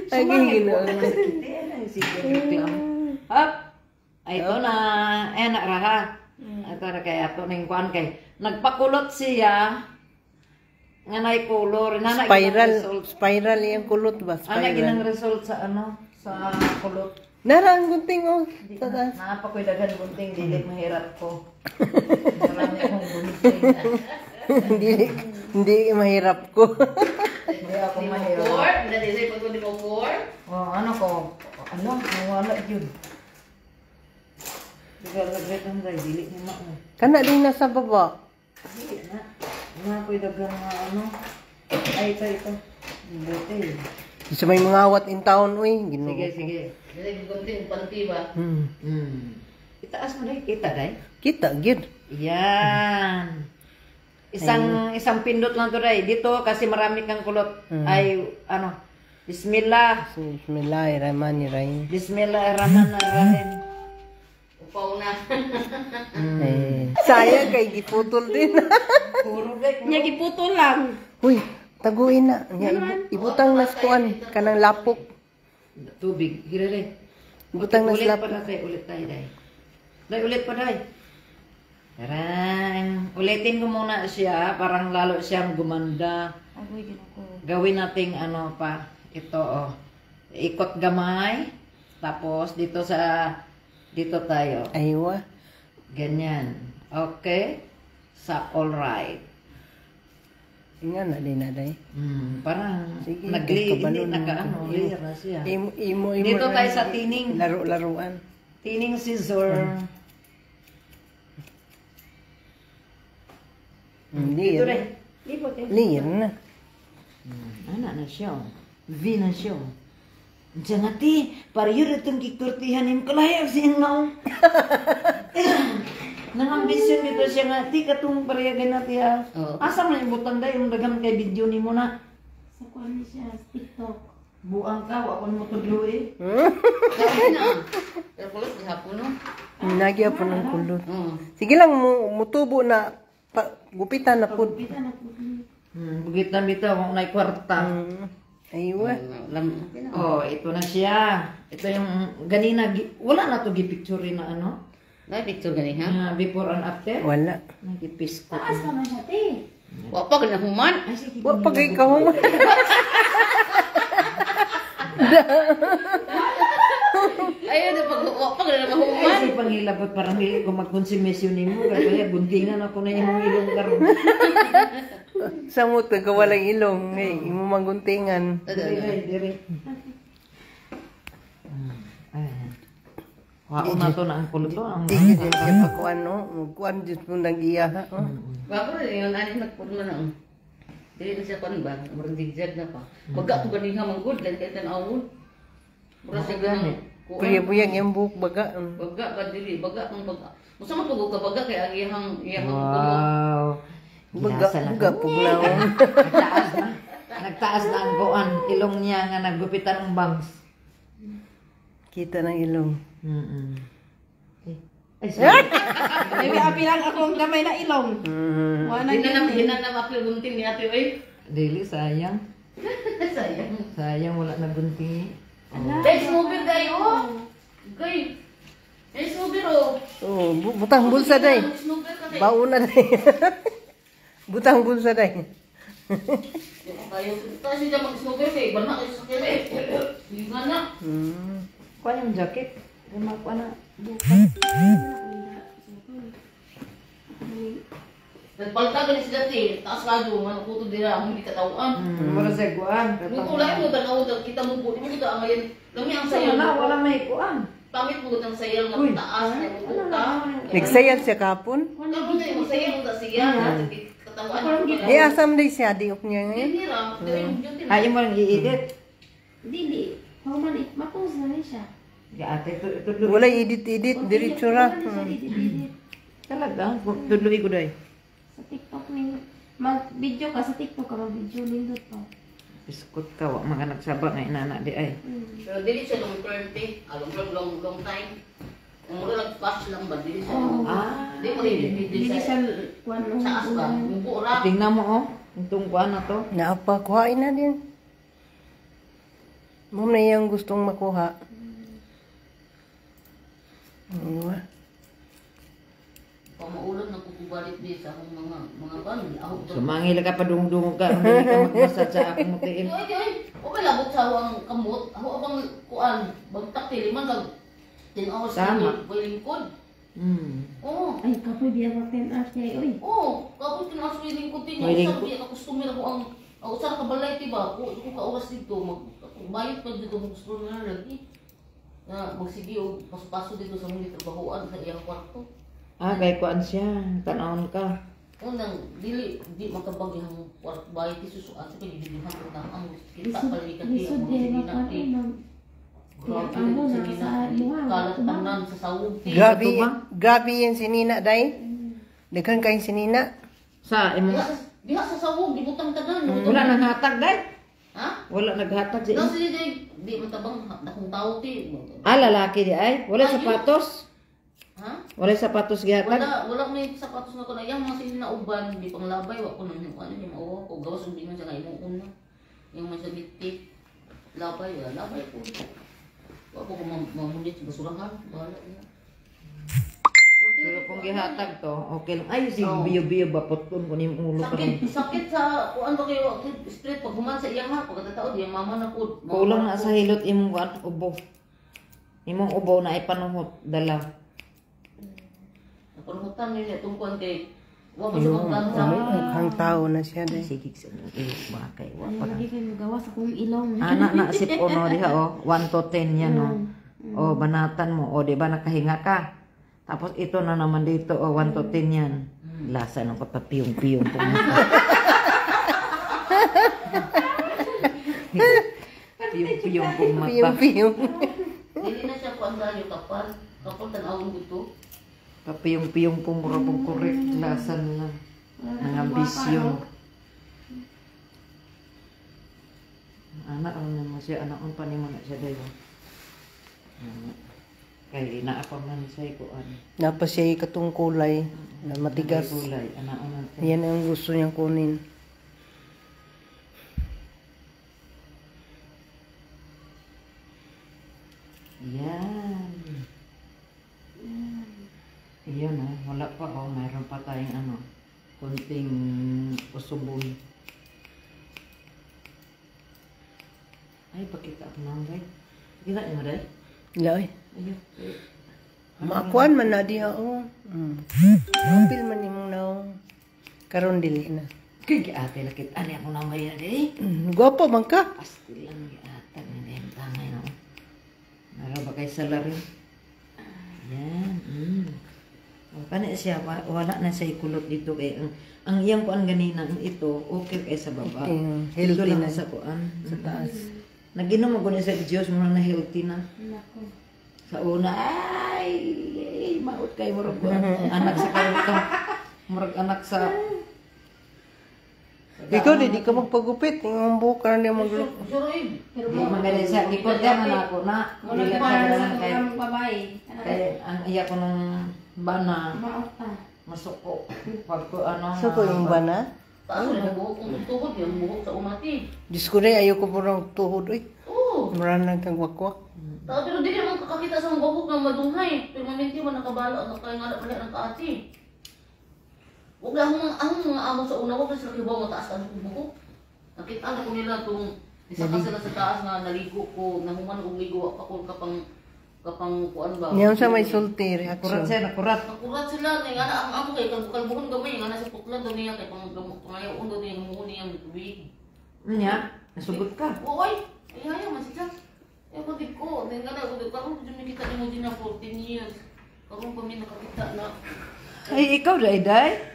Sumangit po. Sige, reklamo. Hop! Ay, ito na. Enak raha. Ito na kaya ito ning kuan kay. Nagpakulot siya. Nga naikulor. Spiral yung kulot ba? Ana Spiral. ginang result sa ano? Sa kulot. Narang gunting oh. Napa ko'y dagan gunting. Dili mahirap ko. Marami akong gunting. Hindi mahirap ko. Hindi ako mahirap. Dili pag kundi mo for. Oh, ano ko? Ano? Nawala yun. Regret ang day. Dili ni ma. Kana din nasa baba. Dili na. Nga ko'y dagan nga ano. Ay, ito. Buti. Isa may mga awat in town, uy. Sige, sige. Dili gunting panty ba? Itaas mo day. Kita day. Kita, gid. Yan. Isang pindot lang to day. Dito kasi marami kang kulot. Ay, ano. Bismillah. Bismillahirrahmanirrahim. Bismillahirrahmanirrahim. Upaw na. Sayang kay giputol din. Puro gay. Nya giputol lang. Uy, taguin na. Ibutang nas kuan kanang lapok. Tubig. Gira day. Ibutang nas Ulit pa lapok. na tayo. Ulit tayo day. Day, ulit pa day. Tarang. Ulitin ko muna siya. Parang lalo siyang gumanda. Gawin nating ano pa. Ito oh. Ikot gamay. Tapos dito tayo. Aywa. Ganyan. Okay. Sa all right. Nga na din na day. Parang Sige, hindi kabalon naka-ano. mo. Layer na siya. Imo. Dito tayo sa tining. Laro-laruan. Tining scissor. Dito Liyan. rin. Lipot eh. Liyan na. Ano na siya. V na siya. Diyan nga ti. Para yun itong kikurtihan yung kalayag siyang naong. Nangambisyon dito siya nga. Ti katong pariyagan na ti ha. Asa man yung butang da yung dagang kay video ni mo na. Sa kuwan siya, sa TikTok. Buang ka. Wakon mo tudlo eh. Kaya na. Pero kulit gihapon no. Nagya po ng kulot. Sige lang, mutubo na. Gupitan na po. Kita na po. Bugit na bitaw. Kung na'y kwarta. Aywa. Oh, ito na siya. Ito yung ganina. Wala na to gipicture na ano. Na picture gani ha. Before and after. Wala. Nagipis ko. Taas naman siya, te. Wa pa gana human. Ay, sige. Wa pag ikaw. Ayo na pag wa pa gana Ay, human. si pangilabot parang dili ko magkonsumisyon nimo. Kaya buntingan ako na imong ilong karon. Samot ka walang ilong. Ngay, imo maguntingan. Dire. Wao na to na ang kulot to. Ang Tigil din siya pa kuan, no? Kuan dyan mo nang iya, ha? Wa ko rin yun ani nagpurma na. Dili na siya kon ba. Murag zigzag na pa. Baga ko ganiha manggod dan kay tan-awon. Murag siya gani. Buyag-buyag yung buhok baga. Baga ka dili, baga kang baga. Musa man tugog ka baga kay ang iyang wow. Baga, baga puglaw. Nagtaas na. Nagtaas na ang kuan. Ilong niya nga naggupitan ng bangs. Kita ng ilong. Ay, sorry. Maybe apilang akong gamay na ilong. Wala Hinan na mapil gunting ni ate oy. Dili, sayang. Sayang. Sayang, wala na gunting. Guys, mobile kayo. Gay. Guys, mobile oh. Oh, butang bulsa day. Snooper ka kay. Bauna day. Butang bulsa day. Kayo kasi siya mag-snooper kay bana kayo sa kere. Hindi nga na. Kuha yung jacket. Kuha na. Nagpalta ka ni si dati. Taas ka doon. Manukutod dira. Ang hindi katawaan. Wala sa kuan. Mutulay mo tanaw. Kita mo po. Di mo kita ang ngayon. Lami ang sayang. Wala, wala may kuan. Pamit mo ng sayang Uy. ng taas. Puta. Nagsayad siya kapon. Tapos na yung sayang ng siya. Katawaan. Eh, asam day siya. Diok niya ngayon. Hindi ra. Ayaw mo lang i-edit. Dili. Human, mapose na rin siya. Ya ate, ito. Wala edit-edit. Diretso ra. Talaga, tuloy ko doy. Sa TikTok ning mag-video ka sa TikTok ka mag-video nindot pa. Biskot ka, wak mga nagsaba nga inana di ay. Pero dili siya long term te. Long time. Kung mura lang fast lang ba dili siya. Di mo rin Dili siya kuwan nung sa asba. Mubo ra. Tingnan mo oh, itong kuan na to. Naapa, kuhain na din. Mo na iyang gustong makuha. Ano? Pamaulan na kukubalit din sa akong mga ban. Ako Sumangil ka pa dungdung ka. Hindi ka magmasad sa akong mutiin. Okay labot sa ang kamot. Ako abang kuan. Bagtak tiliman kag 10 hours Tama. na lingkod. Oo. Ay, kapoy biya ka 10 hours niya, oy. Oo. Kapag 10 hours na lingkod din. May Usap biya ka customer ako ang usap ka balay tiba. Ako ka oras dito bayad pa dito mo gusto na lagi. Na magsige og paso-paso dito sa mga trabahoan sa iyang kwarto. Kay kuan siya. Tanawon ka. Unang di makabagyang bayad ti susuan sa pagdidihan ko na ang kita palikat Lisod mo din, sige mga na ti. Grabe ano na sa luwang. Kalat tanan sa sawog ti. Grabe yan si Nina, day. Daghan kayong si Nina. Sa imo. Diha sa sawog gibutang tanan. Wala naghatag day. Ha? Wala naghatag si Daw sila di matabang akong tao ti. lalaki di ay. Wala sapatos. Ha? Wala sapatos gihatag. Wala may sapatos na ko na yang mga sinauban di panglabay wa ko nang ano di mao ko gawas ug di man siya kay mo una. Yung man siya bitik. Labay ko. Wa ko mamunit sa basurahan. Bahala niya. Pero kung gihatag to, okay lang. Ay, si biyo-biyo bapot kun kuning ulo ka. Sakit sa kuan ba kayo straight pag human sa iyang ha pagkatao di mama na pud. Kulang na sa hilot imong kuan ubo. Imong ubo na ipanuhot dala. Napunhutan niya itong kuan kay wa mo siya magtansa. Mukhang tao na siya, day. Sige sa bakay wa Ay, pa. lagi kayo magawa sa kong ilong. Ana na sip ono diha 1 to 10 yan o banatan mo o di ba nakahinga ka. Tapos ito na naman dito 1 to 10 yan. Lasa ng papapiyong-piyong po. Piyong-piyong po mata. Piyong-piyong. Dili na siya kuan dayo kapal. Kapal tanawon gito. Papiyong-piyong po mura po correct. Lasa na ng ambisyon. Anak ang naman siya. Anak ang panimo na siya dayo. Kaya inaapaman sa ikuan. Napa siya katong kulay na matigas. Gulay, anak ang naman. Yan ang gusto niyang kunin. Yan. Iyon wala pa mayroon pa tayong kunting usubon. Ay, pakita ako nang day. Kita niyo day? Lay. Ayun. Maakuan man na diha, oh. Mapil man imong naong. Karon dili na. Kaya ate lakit. Ani ako nang day day. Gwapo man ka. Asti lang ata. Hindi yung tangay no. Nara ba kay salary? Yan. Kani siya, wala na siya kulot dito kay ang iyang kuan ganina ito okay kay sa baba. Okay, Dito healthy lang na. sa kuan. Sa taas. Naginom ako niya sa Diyos mo na healthy na. Nako. Sa una ay maot kay murag anak sa karuta. Murag anak sa Ikaw di ka magpagupit. Yung buhok ka na maglup. Suroy. Pero di magaling sa likod yan ako na. wala Ilan pa sa sa ganun kay mga babae. kay ang iya ko nung bana Maota. masuko. Pag ko So ko yung bana. Taas na yung buhok kung tuhod yung buhok sa umati. Diyos ko rin, ayoko po ng tuhod. Uy, Oo. maranang kang wakwak. Pero di naman kakakita sa mga buhok na madunghay. Permanente man nakabala at nakangala pala ng kaati. Huwag lang ang mga amo sa una, huwag na sila kibaw mataas ang buhok. Nakita na ko nila itong isa ka sila sa taas na naligo ko, nahuman kong ligo ako kapang kuan ba. Ngayon sa may sulti kurat reaction. siya nakurat. Nakurat sila, nga na ang amo kay kalbuhon gamay, nga nasa putlan daw niya, kay pangayaon daw niya, muhuni niyang tubig. Nya, nasugot ka. Oy, ayaw man siya. Eh, pati ko, nga na, karoon ko dyan nakita ni mo din na 14 years. Karoon pa may nakakita na. Ay ikaw day.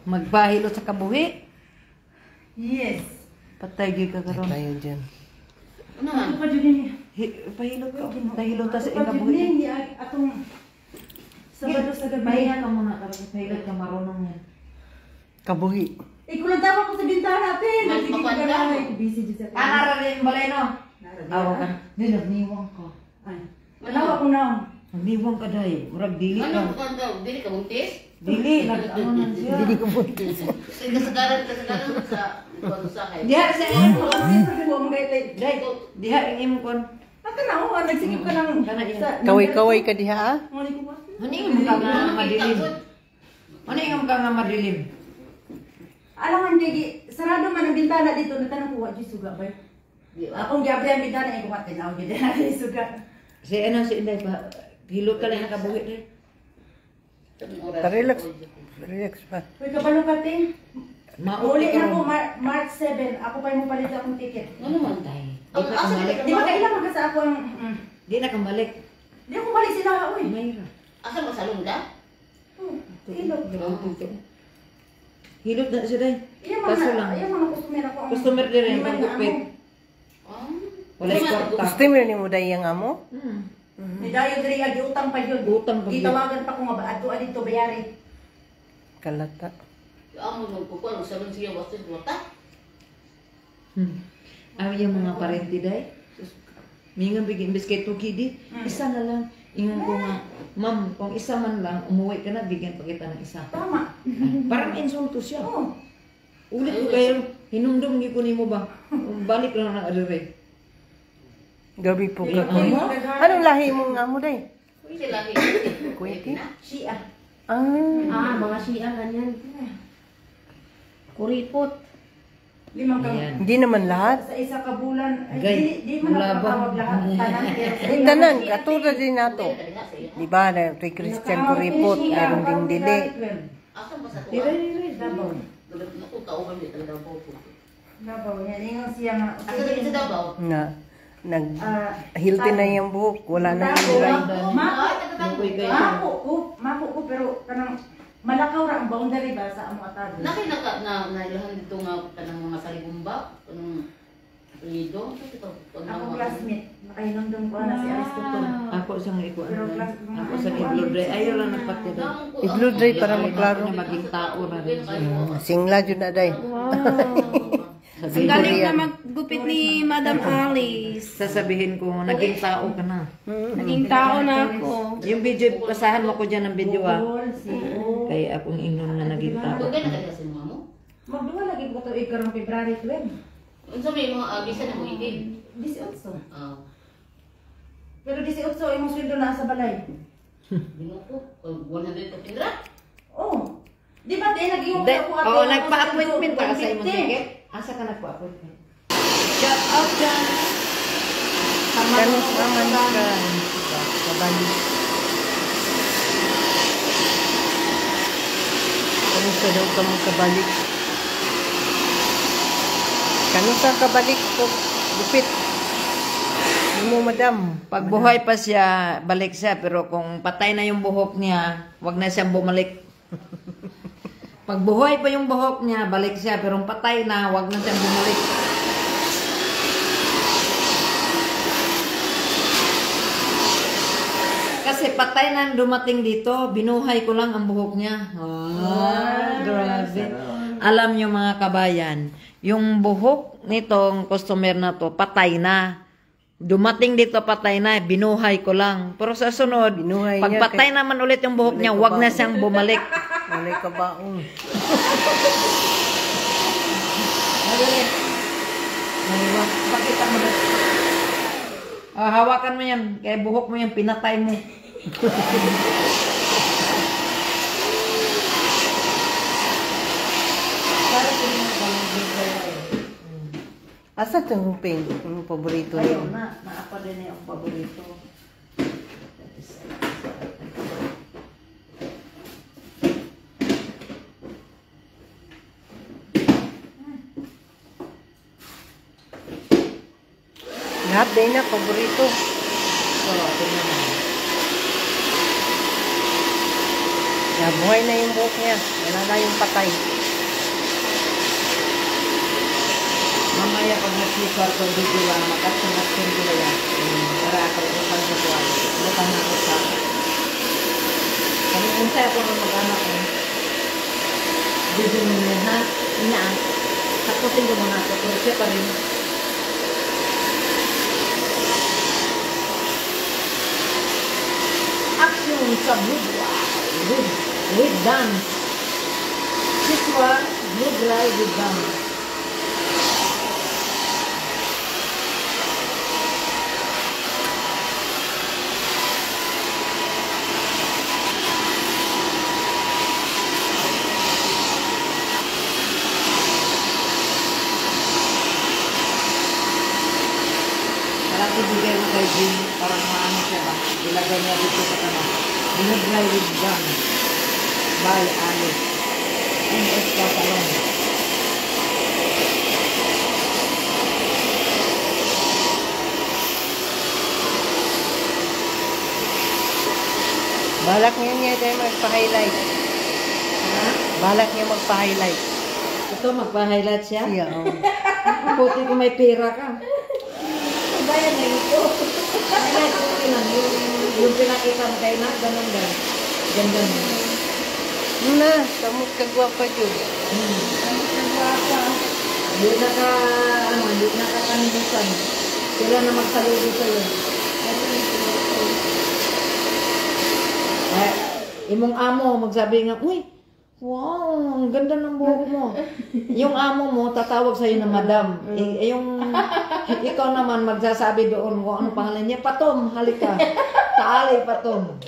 Magbahilo sa kabuhi. Yes. Patay gyud ka karon. Tayo dyan. Ano man? Pahilot ka. Pahilot ta sa kabuhi. Atong Sabado sa gabi. Pahinga ka muna tapos pahilot ka marunong yan. Kabuhi. Ikulang tama ko sa bintana, te. Mas Nagsigit ka mapanda. na. Busy dyan sa Anara rin balay no. Nara Awa diyan. ka. Nilagniwang ka. Ay. Tanawa ko na. Niwang ka day, murag dili Ano ka. ka daw? Dili ka buntis? Dili, nag-ano na siya. Hindi ko buntis. Kasagaran sa sakay. Diha sa imo. Day, Diha ang imo kon. Aka na ako, nagsigip ka ng... Kana iya. Kaway-kaway ka diha, ah? Ngani ko ba? Ano yung ka nga madilim? Ano yung ka nga madilim? Alam mo, hindi, sarado man ang bintana dito, natanong ko, wadi suga ba? Akong gabi ang bintana, ay kumatin ako, hindi na suga. Si ano si Inday pa, hilot ka lang nakabuhi rin. Relax. Relax pa. Uy, kabalo ka, Ting. Mauli Uli ka na ko, ron. March 7, ako pa yung palit akong ticket. Ano man? Tay, di Ang na asa kambalik. Di ba kailangan ka sa ako ang... Di na kambalik. Di ako balik sila, uy. Mayra. Asa mo salon ka? Hilot. Hilot na siya day. Iya Kaso lang. mga customer ako. Customer din rin, Lima na pagkupit. Ah. Wala kwarta. Customer ni mo day ang amo? Ni Dayo Dre, agi utang pa yun. Utang pa yun. Gitawagan pa ko nga ba, ato dito bayari. Kalata. Amo mo ko ko salon siya wastos wata. Ang yung mga parenti day. Mingan bigyan biscuit to kidi. Isa na lang. Ingon ko nga, ma'am, kung isa man lang, umuwi ka na, bigyan pa kita ng isa. Tama. Parang insulto siya. Oo. Ulit ko kayo, hinumdum niyo ko mo ba? Balik lang ng adere. Gabi po ka. Ay, Anong lahi mong amo day? Sila Kuwiti? Shia. Ah. Mga siya, ganyan. Kuripot. Limang ka. Ayan. Hindi naman lahat. Sa isa ka bulan, ay, Gay, di man wala ba? nakatawag lahat. Tanan, pero... Tanan, katulad din nato. Di ba, na kay Christian Kuripot, meron ding dili. Asa ba sa Dire, tuwa? dire, Davao. Naku kauban di talaga po. Davao, yan. Ingon siya nga. Asa dili sa Davao? Na, Ah, healthy na yung buhok. Wala na yung dry. Mako ko, pero kanang malakaw ra ang boundary ba sa amo atado. Nakay na ilahan dito nga kanang mga saligumba, kanang lido, Ako classmate, nakahinumdum ko na si Aristotle. Ako isang ikuan. Pero Ako sa iblobre. Ayaw lang nagpatid. I-blue dry para maklaro. Na maging tao na rin siya. Singla dyan na day. Ang galing na maggupit ni Madam Alice. Sasabihin ko, naging tao ka na. Naging tao na ako. Yung video, pasahan mo ko dyan ng video ah. Si Kaya akong ingnon na naging tao. Pagka na kaya sa mga mo. magduwa lagi ko to ikarong February 12. Unsa may mga agisa na mo itin? 18. Ah, Pero 18 imong sweldo na sa balay. binuko, 100 ka tindra. Oh. Di ba din naging Oo, nagpa-appointment para sa imong ticket. Asa ka nagpa-appointment? Shout out dyan! Kanos naman ka. Kabali. Kanos ka daw ka mong kabalik. Kanos ka kabalik ko. Lupit. Hindi mo madam. Pag buhay pa siya, balik siya. Pero kung patay na yung buhok niya, wag na siyang bumalik. Pag buhay pa yung buhok niya, balik siya. Pero kung patay na, wag na siyang bumalik. Kasi patay na dumating dito, binuhay ko lang ang buhok niya. Grabe. Alam niyo mga kabayan, yung buhok nitong customer na to, patay na. Dumating dito, patay na, binuhay ko lang. Pero sa sunod, Binuhay pag niya, patay naman ulit yung buhok niya, wag na siyang bumalik. Walay ka baong. Pakita mo na. Hawakan mo yan, kaya buhok mo yan, pinatay mo. Asa itong huping? Yung paborito Ayaw niyo? na, naapa din yung paborito. Lahat din na paborito. So, tingnan mo. Buhay na yung buhok niya. Wala na yung patay. Mamaya pag nag-record ko video lang, makasunod-sun ko yan. Para ako upan sa tuwan. Bukan na ako sa... Kami unsay ako ng mag-anak ko. Video mo niya, ha? Ina, tapusin ko muna ako. Pero siya pa rin. sa with dance. This one, blue dry with dance. Parang ibigay mo kay Jim, parang maano siya ba? Ilagay niya dito sa kanal. Binagay with gun. By Alice. And Esca Salon. Balak niya tayo magpa-highlight. Ha? Balak niya magpa-highlight. Ito, magpa-highlight siya? Siya, oh. Buti kung may pera ka. Bayan na ito. Highlight ko lang. Yung pinakita mo kayo na, ganun ganun. Ganda mo. Na, kamu kagwapa dyan. Kagwapa. Hindi na kakanimusan. Sila na magsaludo sa'yo. Imong amo, magsabi nga, uy, wow, ang ganda ng buhok mo. Yung amo mo, tatawag sa'yo na madam. Ikaw naman, magsasabi doon kung ano pangalan niya. Patom, halika. Taali, Patom.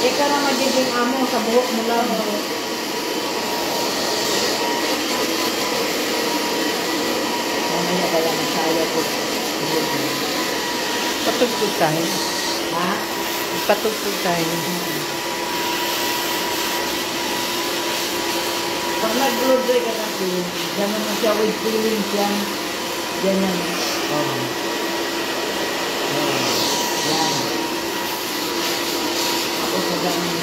Ikaw na magiging amo sa buhok mo lang. Mamaya kaya masaya ko. Patugtog tayo. Ha? Patugtog tayo. Pag nag-blow dry ka kasi, gano'n na siya with feelings yan. Ganyan. Oh. Yan. Ako sa gano'n.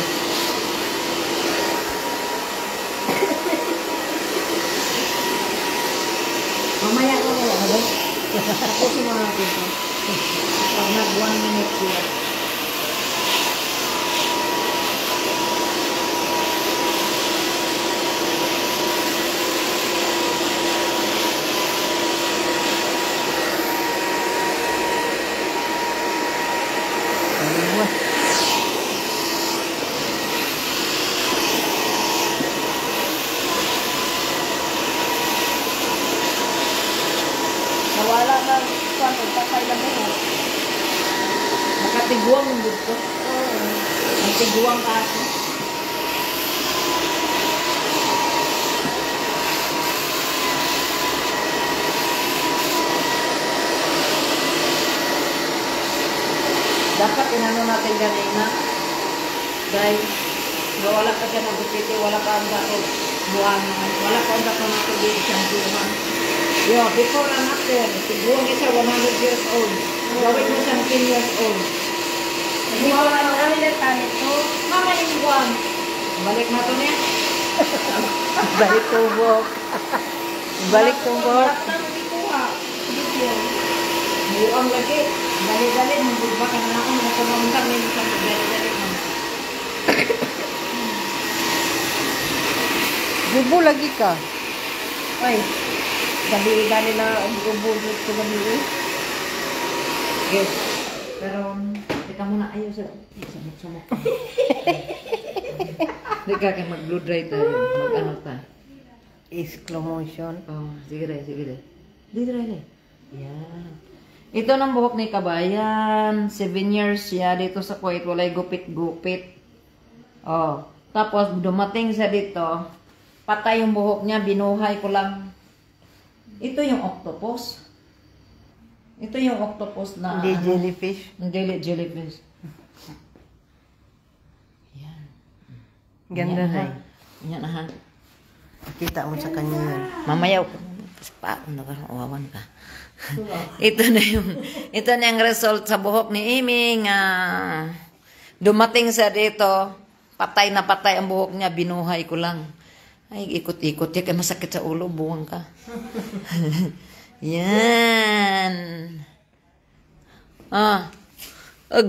Mamaya ko na yan. Ako si mga kita. Pag nag-1 minute sila. Nawala na kung patay na mo. Makatiguang yung gusto. Ang tiguang kasi. Dapat inano natin ganina. Dahil wala ka dyan ang bukiti, wala ka ang dapat buwangan, wala ka ang dapat natubig siyang buwan. Yo, before and after, tiguang isa 100 years old. Gawin mo siyang 10 years old. Before and after tayo to. Mama yung buwan. Balik na to niya. Balik kong buhok. Balik kong buhok. Laptop ikuha. Video. Buwan lagi. Dali-dali, magbulba ka na ako. Nakapunta ngayon sa dali-dali mo. Bubo lagi ka. Ay. Dali-dali na ububulot ko na nila. Yes. Pero, teka muna, ayaw sa sumok-sumok. Hindi ka kayo mag-blow dry tayo. Mag-ano ta. Exclamation. Oh, sige rin, sige rin. Dito rin eh. Yan. Ito ng buhok ni Kabayan. 7 years siya dito sa Kuwait. Walay gupit-gupit. Oh. Tapos, dumating siya dito. Patay yung buhok niya. Binuhay ko lang. Ito yung octopus. Ito yung octopus na... Hindi jellyfish. Hindi jellyfish. Yan. Ganda na. Yan na ha. Kita mo sa kanya yun. Mamaya ko. Pa, nakawawan ka. Ito na yung result sa buhok ni Iming. Dumating siya dito. Patay na patay ang buhok niya. Binuhay ko lang. Ay, ikot-ikot. Kaya masakit sa ulo. Buwang ka. Yan. Oh,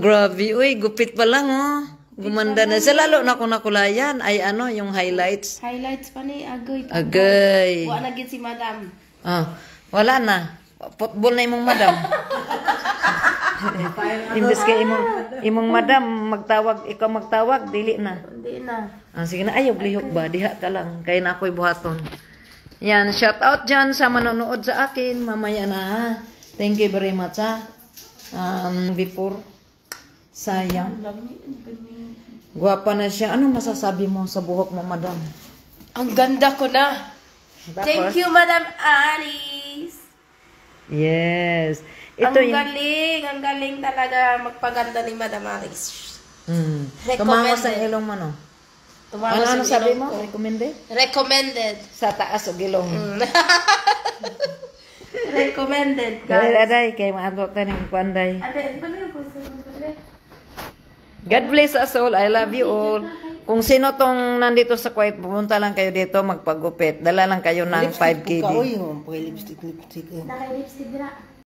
grabe. Uy, gupit pa lang, oh. Gumanda na siya. Lalo na kung nakulayan. Ay, ano, yung highlights. Highlights pa ni Agoy. Agay. Wala na gid si Madam. Wala na. Football na imong madam. Imbes kay imong madam magtawag, ikaw magtawag, dili na. Hindi na. Sige na, ayaw lihok ba? Diha ka lang. Kaya na ako'y buhaton. Yan, shout out dyan sa manonood sa akin. Mamaya na ha. Thank you very much ha. Before. Sayang. Guwapa na siya. Ano masasabi mo sa buhok mo, madam? Ang ganda ko na. Tapos? Thank you, Madam Alice. Yes. Ang Ito yung... galing talaga magpaganda ni Madam Alice. Tumango sa ilong mo, no? Tumango Ano sa sabi ilong mo? ko. Recommended? Recommended. Sa taas o gilong. Recommended, Dahil guys. aday, kay maadot na ng panday. Ate, ano yung gusto mo? God bless us all. I love you all. Kung sino tong nandito sa Kuwait, pumunta lang kayo dito magpagupit. Dala lang kayo ng 5 Lipstick KD. ko ka, oy. Lipstick. Naka-lipstick na.